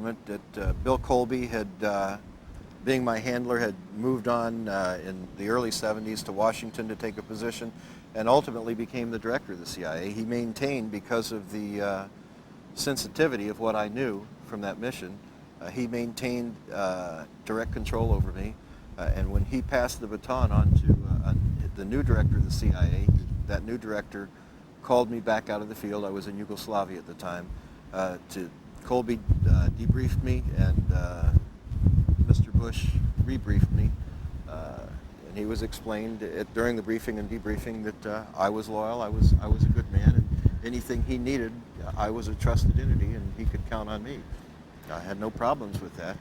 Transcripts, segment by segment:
that Bill Colby had, being my handler, had moved on in the early 70s to Washington to take a position and ultimately became the director of the CIA. He maintained, because of the sensitivity of what I knew from that mission, he maintained direct control over me. And when he passed the baton on to the new director of the CIA, that new director called me back out of the field. I was in Yugoslavia at the time. Colby debriefed me, and Mr. Bush rebriefed me. And he was explained during the briefing and debriefing that I was loyal, I was a good man, and anything he needed, I was a trusted entity, and he could count on me. I had no problems with that.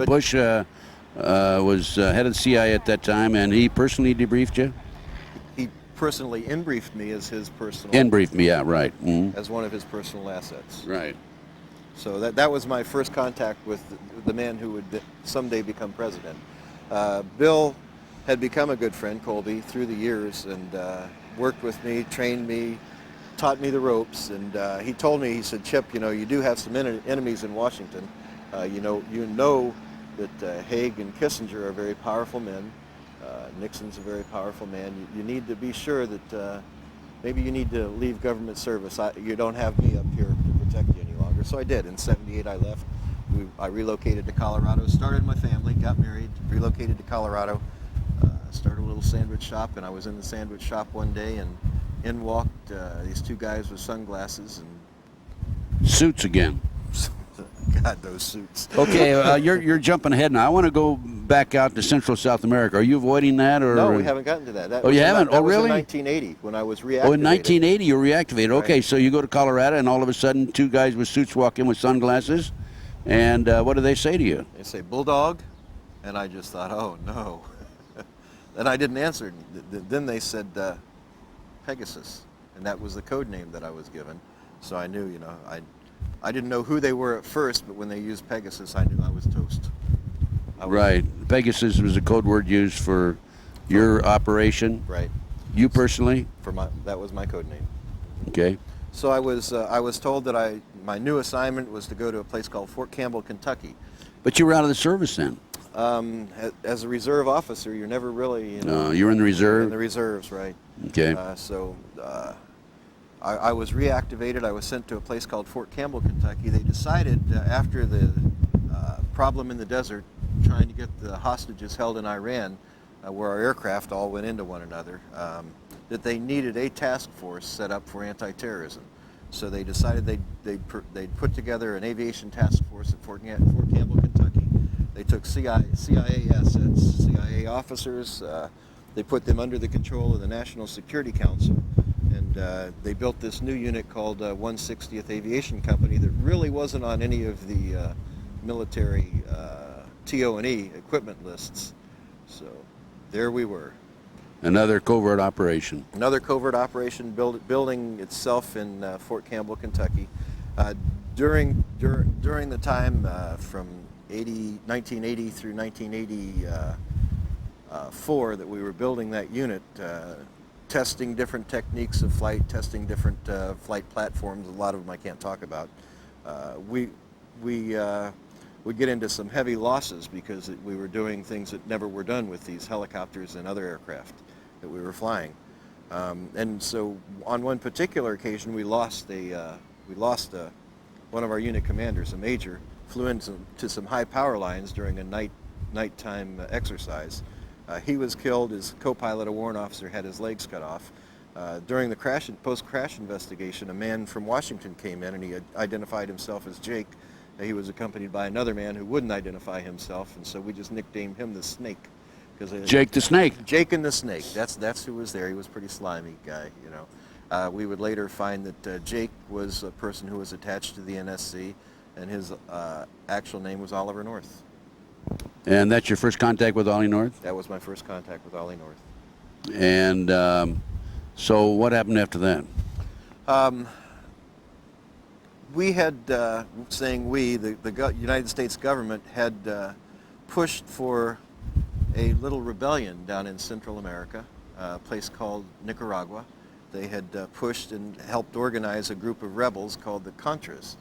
Bush was head of the CIA at that time, and he personally debriefed you? He personally in-briefed me as his personal... In-briefed me, yeah, right. Mm-hmm. As one of his personal assets. Right. So that was my first contact with the man who would someday become president. Bill had become a good friend, Colby, through the years, and worked with me, trained me, taught me the ropes, and he told me, he said, Chip, you do have some enemies in Washington. You know that Haig and Kissinger are very powerful men. Nixon's a very powerful man. You need to be sure that maybe you need to leave government service. You don't have me up here to protect you any longer. So I did. In '78 I left. I relocated to Colorado, started my family, got married, relocated to Colorado, started a little sandwich shop, and I was in the sandwich shop one day, and in walked these two guys with sunglasses and... Suits again. God, those suits. Okay, you're jumping ahead now. I want to go back out to Central South America. Are you avoiding that, or? No, we haven't gotten to that. You haven't? That really? was in 1980 when I was reactivated. Oh, in 1980 you were reactivated. Right. Okay, so you go to Colorado, and all of a sudden, two guys with suits walk in with sunglasses, and what do they say to you? They say, Bulldog, and I just thought, oh, no. And I didn't answer. Then they said, Pegasus, and that was the code name that I was given. So I knew, I didn't know who they were at first, but when they used Pegasus, I knew I was toast. Right. Pegasus was a code word used for your operation. Right. You personally? That was my code name. Okay. So I was told that my new assignment was to go to a place called Fort Campbell, Kentucky. But you were out of the service then. As a reserve officer, you're never really... No, you were in the reserve? In the reserves, right. Okay. I was reactivated. I was sent to a place called Fort Campbell, Kentucky. They decided after the problem in the desert, trying to get the hostages held in Iran, where our aircraft all went into one another, that they needed a task force set up for anti-terrorism. So they decided they'd put together an aviation task force at Fort Campbell, Kentucky. They took CIA assets, CIA officers, they put them under the control of the National Security Council, and they built this new unit called 160th Aviation Company that really wasn't on any of the military TO&E equipment lists. So there we were. Another covert operation. Another covert operation building itself in Fort Campbell, Kentucky. During the time from 1980 through 1984 that we were building that unit, testing different techniques of flight, testing different flight platforms. A lot of them I can't talk about. We would get into some heavy losses because we were doing things that never were done with these helicopters and other aircraft that we were flying. And so on one particular occasion, we lost one of our unit commanders, a major, flew into some high power lines during a nighttime exercise. He was killed. His co-pilot, a warrant officer, had his legs cut off. During the post-crash investigation, a man from Washington came in and he identified himself as Jake. He was accompanied by another man who wouldn't identify himself, and so we just nicknamed him the Snake. Jake the Snake. Jake and the Snake. That's who was there. He was a pretty slimy guy, We would later find that Jake was a person who was attached to the NSC, and his actual name was Oliver North. And that's your first contact with Ollie North? That was my first contact with Ollie North. And so what happened after that? We had, the United States government had pushed for a little rebellion down in Central America, a place called Nicaragua. They had pushed and helped organize a group of rebels called the Contras.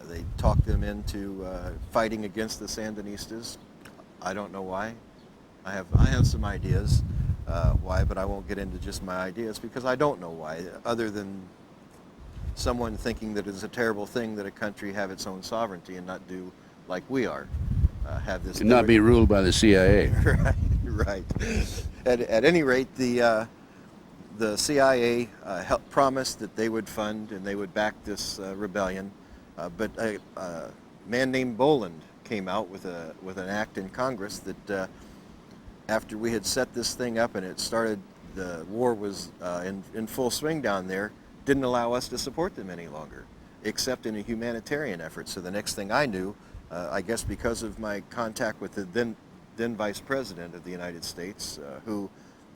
They talked them into fighting against the Sandinistas. I don't know why. I have some ideas why, but I won't get into just my ideas because I don't know why, other than someone thinking that it's a terrible thing that a country have its own sovereignty and not do like we are. Have this And not be ruled by the CIA. right, right. At any rate, the CIA promised that they would fund and they would back this rebellion, but a man named Boland came out with an act in Congress that after we had set this thing up and it started, the war was in full swing down there, didn't allow us to support them any longer, except in a humanitarian effort. So the next thing I knew, I guess because of my contact with the then Vice President of the United States, who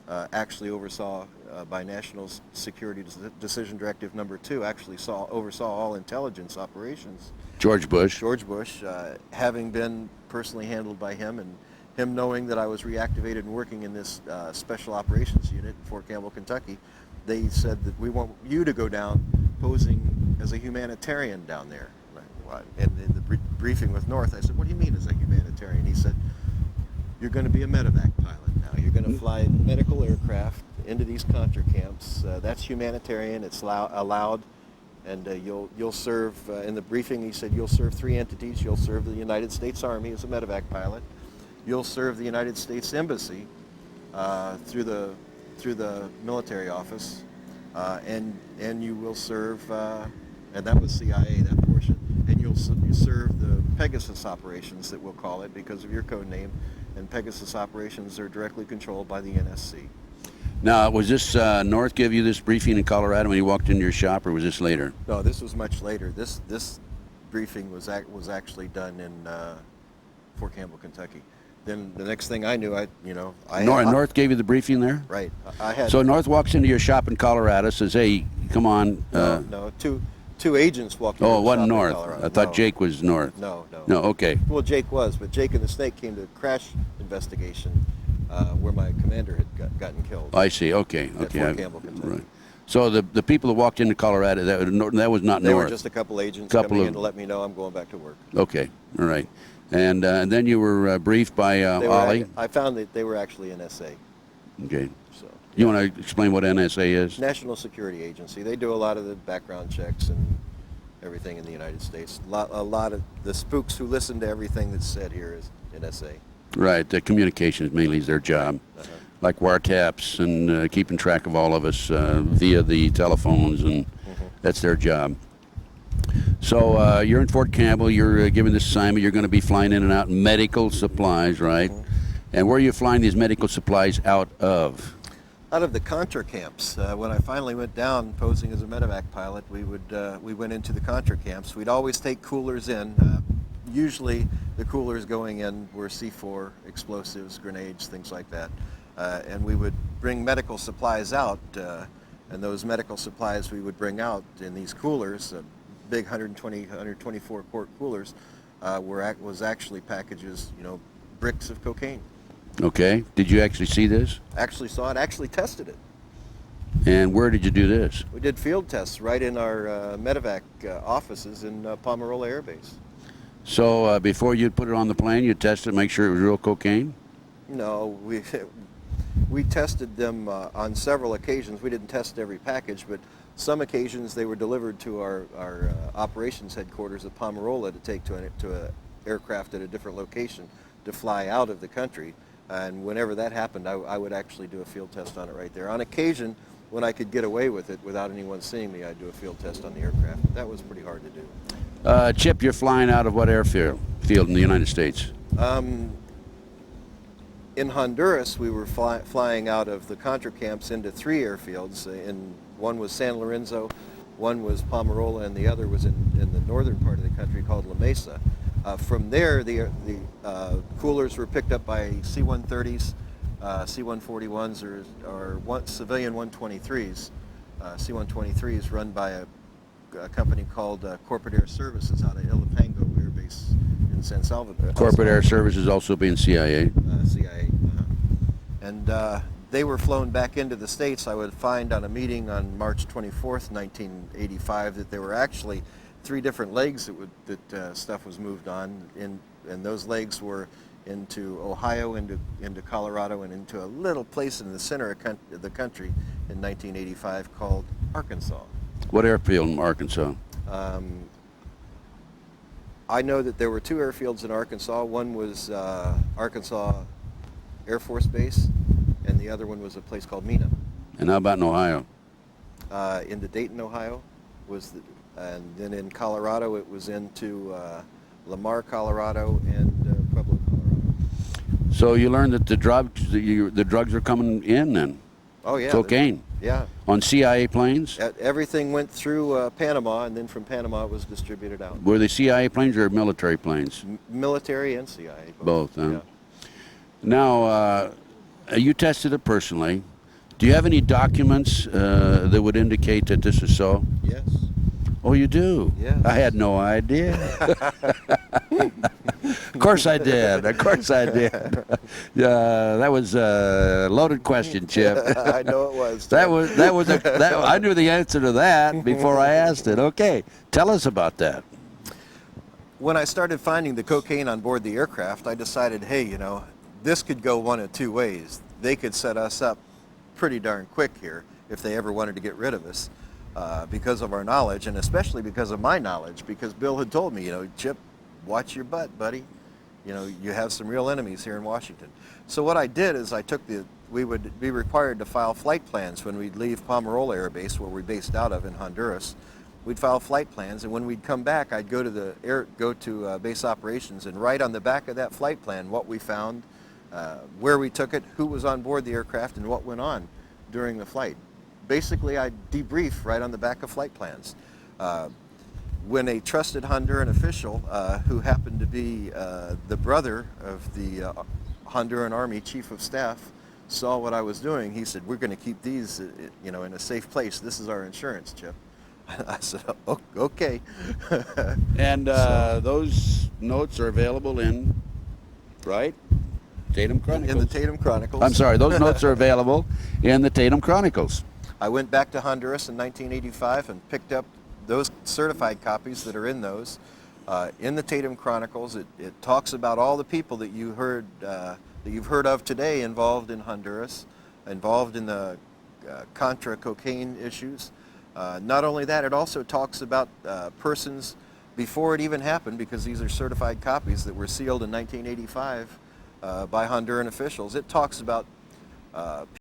actually oversaw, by National Security Decision Directive Number 2, actually oversaw all intelligence operations. George Bush. George Bush, having been personally handled by him, and him knowing that I was reactivated and working in this Special Operations Unit in Fort Campbell, Kentucky, they said that we want you to go down posing as a humanitarian down there. And in the briefing with North, I said, what do you mean as a humanitarian? He said, you're going to be a medevac pilot now. You're going to fly medical aircraft into these contra camps. That's humanitarian. It's allowed. And you'll serve, in the briefing he said, you'll serve 3 entities. You'll serve the United States Army as a medevac pilot. You'll serve the United States Embassy through the military office. And you will serve, and that was CIA, that portion. And you serve the Pegasus operations, that we'll call it, because of your code name. And Pegasus operations are directly controlled by the NSC. Now, was this North give you this briefing in Colorado when you walked into your shop, or was this later? No, this was much later. This briefing was actually done in Fort Campbell, Kentucky. Then the next thing I knew, North gave you the briefing there? Right. I had. So North walks into your shop in Colorado, says, "Hey, come on." No, two agents walked into Oh, the it wasn't shop in North. Colorado. I thought No. Jake was North. No. No, okay. Well, Jake was, but Jake and the Snake came to a crash investigation where my commander had gotten killed. I see. Okay. At Fort Campbell, Kentucky. Right. So the people that walked into Colorado, that was not They North. were just a couple agents coming in to let me know I'm going back to work. Okay. All right. And then you were briefed by Ollie. I found that they were actually NSA. Okay. So You want to explain what NSA is? National Security Agency. They do a lot of the background checks and everything in the United States. A lot of the spooks who listen to everything that's said here is NSA. Right. The communications mainly is their job. Like wiretaps and keeping track of all of us via the telephones, and that's their job. So you're in Fort Campbell, you're given this assignment, you're going to be flying in and out medical supplies, right? And where are you flying these medical supplies out of? Out of the Contra camps. When I finally went down posing as a medevac pilot, we went into the Contra camps. We'd always take coolers in. Usually the coolers going in were C4, explosives, grenades, things like that. And we would bring medical supplies out, and those medical supplies we would bring out in these coolers, big 124 quart coolers, was actually packages, bricks of cocaine. Okay. Did you actually see this? Actually saw it, actually tested it. And where did you do this? We did field tests right in our medevac offices in Pomerola Air Base. So before you'd put it on the plane, you'd test it, make sure it was real cocaine? No, we tested them on several occasions. We didn't test every package, but some occasions they were delivered to our operations headquarters at Pomerola to take to an aircraft at a different location to fly out of the country. And whenever that happened, I would actually do a field test on it right there. On occasion, when I could get away with it without anyone seeing me, I'd do a field test on the aircraft. That was pretty hard to do. Chip, you're flying out of what airfield in the United States? In Honduras, we were flying out of the Contra camps into 3 airfields. One was San Lorenzo, one was Pomerola, and the other was in the northern part of the country called La Mesa. From there, the coolers were picked up by C-130s, C-141s, or civilian 123s. C-123s run by a company called Corporate Air Services out of Ilopango Air Base in San Salvador. Corporate Air Services also being CIA. CIA. And they were flown back into the States. I would find on a meeting on March 24th, 1985, that they were actually three different legs that stuff was moved on, and those legs were into Ohio, into Colorado, and into a little place in the center of the country in 1985 called Arkansas. What airfield in Arkansas? I know that there were two airfields in Arkansas. One was Arkansas Air Force Base, and the other one was a place called Mina. And how about in Ohio? Into Dayton, Ohio, and then in Colorado it was into Lamar, Colorado, and Pueblo, Colorado. So you learned that the drugs are coming in then? Oh yeah. Cocaine? Yeah. On CIA planes? Everything went through Panama, and then from Panama it was distributed out. Were they CIA planes or military planes? Military and CIA. Both, huh? Yeah. Now, you tested it personally. Do you have any documents that would indicate that this is so? Yes. Oh, you do? Yes. I had no idea. Of course I did. Of course I did. That was a loaded question, Chip. I know it was. I knew the answer to that before I asked it. Okay, tell us about that. When I started finding the cocaine on board the aircraft, I decided, hey, you know, this could go one of two ways. They could set us up pretty darn quick here if they ever wanted to get rid of us because of our knowledge, and especially because of my knowledge, because Bill had told me, you know, Chip, watch your butt, buddy. You know, you have some real enemies here in Washington. So what I did is we would be required to file flight plans when we'd leave Pomerola Air Base, where we're based out of in Honduras. We'd file flight plans, and when we'd come back, I'd go to base operations and write on the back of that flight plan what we found, where we took it, who was on board the aircraft, and what went on during the flight. Basically, I'd debrief right on the back of flight plans. When a trusted Honduran official, who happened to be the brother of the Honduran Army Chief of Staff, saw what I was doing, he said, "We're going to keep these, you know, in a safe place. This is our insurance, Chip." I said, "Oh, okay." And those notes are available in, right? Tatum Chronicles. In the Tatum Chronicles. I'm sorry, those notes are available in the Tatum Chronicles. I went back to Honduras in 1985 and picked up those certified copies that are in those. In the Tatum Chronicles, it talks about all the people that you've heard of today involved in Honduras, involved in the Contra cocaine issues. Not only that, it also talks about persons before it even happened, because these are certified copies that were sealed in 1985 by Honduran officials. It talks about